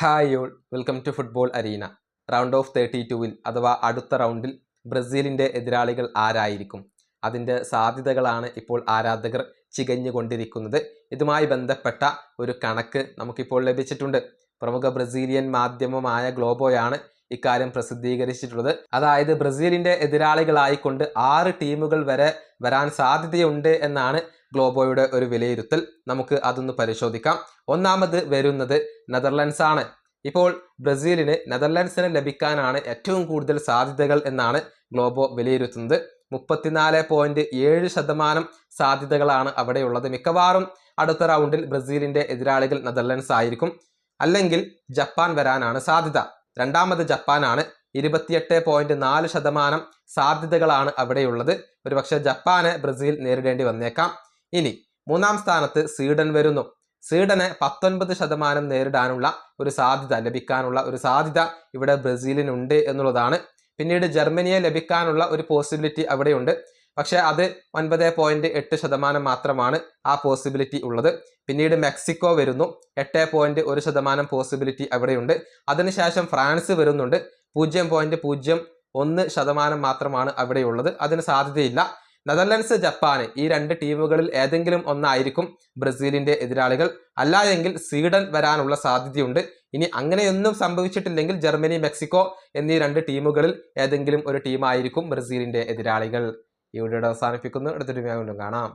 Hi all welcome to football arena. Round of 32-ൽ അഥവാ അടുത്ത റൗണ്ടിൽ ബ്രസീലിൻ്റെ എതിരാളികൾ ആരായിരിക്കും? അതിൻ്റെ സാധ്യതകളാണ് ഇപ്പോൾ ആരാധകർ ചികഞ്ഞുകൊണ്ടിരിക്കുന്നത്. ഇതുമായി ബന്ധപ്പെട്ട ഒരു കണക്ക് നമുക്കിപ്പോൾ ലഭിച്ചിട്ടുണ്ട്. പ്രമുഖ ബ്രസീലിയൻ മാധ്യമമായ ഗ്ലോബോയാണ് ഇക്കാര്യം പ്രസിദ്ധീകരിച്ചിട്ടുള്ളത്. അതായത് ബ്രസീലിൻ്റെ എതിരാളികളായിക്കൊണ്ട് 6 ടീമുകൾ വരെ വരാൻ സാധ്യതയുണ്ട് എന്നാണ് ഗ്ലോബോയുടെ ഒരു വിലയിരുത്തൽ. നമുക്ക് അതൊന്ന് പരിശോധിക്കാം. ഒന്നാമത് വരുന്നത് നെതർലൻഡ്സ് ആണ്. ഇപ്പോൾ ബ്രസീലിന് നെതർലൻഡ്സിനെ ലഭിക്കാനാണ് ഏറ്റവും കൂടുതൽ സാധ്യതകൾ എന്നാണ് ഗ്ലോബോ വിലയിരുത്തുന്നത്. 34.7% സാധ്യതകളാണ് അവിടെയുള്ളത്. മിക്കവാറും അടുത്ത റൗണ്ടിൽ ബ്രസീലിൻ്റെ എതിരാളികൾ നെതർലൻഡ്സ് ആയിരിക്കും, അല്ലെങ്കിൽ ജപ്പാൻ വരാനാണ് സാധ്യത. രണ്ടാമത് ജപ്പാനാണ്. 28.4% സാധ്യതകളാണ് അവിടെയുള്ളത്. ഒരുപക്ഷെ ജപ്പാനെ ബ്രസീൽ നേരിടേണ്ടി വന്നേക്കാം. ഇനി മൂന്നാം സ്ഥാനത്ത് സ്വീഡൻ വരുന്നു. സ്വീഡനെ 19% നേരിടാനുള്ള ഒരു സാധ്യത, ലഭിക്കാനുള്ള ഒരു സാധ്യത ഇവിടെ ബ്രസീലിനുണ്ട് എന്നുള്ളതാണ്. പിന്നീട് ജർമ്മനിയെ ലഭിക്കാനുള്ള ഒരു പോസിബിലിറ്റി അവിടെയുണ്ട്. പക്ഷേ അത് 9.8% മാത്രമാണ് ആ പോസിബിലിറ്റി ഉള്ളത്. പിന്നീട് മെക്സിക്കോ വരുന്നു. 8.1% പോസിബിലിറ്റി അവിടെയുണ്ട്. അതിനുശേഷം ഫ്രാൻസ് വരുന്നുണ്ട്. 0.01% മാത്രമാണ് അവിടെയുള്ളത്. അതിന് സാധ്യതയില്ല. നെതർലൻഡ്സ്, ജപ്പാൻ ഈ 2 ടീമുകളിൽ ഏതെങ്കിലും ഒന്നായിരിക്കും ബ്രസീലിൻ്റെ എതിരാളികൾ. അല്ല എങ്കിൽ സ്വീഡൻ വരാനുള്ള സാധ്യതയുണ്ട്. ഇനി അങ്ങനെയൊന്നും സംഭവിച്ചിട്ടില്ലെങ്കിൽ ജർമ്മനി, മെക്സിക്കോ എന്നീ 2 ടീമുകളിൽ ഏതെങ്കിലും ഒരു ടീമായിരിക്കും ബ്രസീലിൻ്റെ എതിരാളികൾ. ഈ വീഡിയോ അവസാനിപ്പിക്കുന്നു. അടുത്തൊരു വീഡിയോ കാണാം.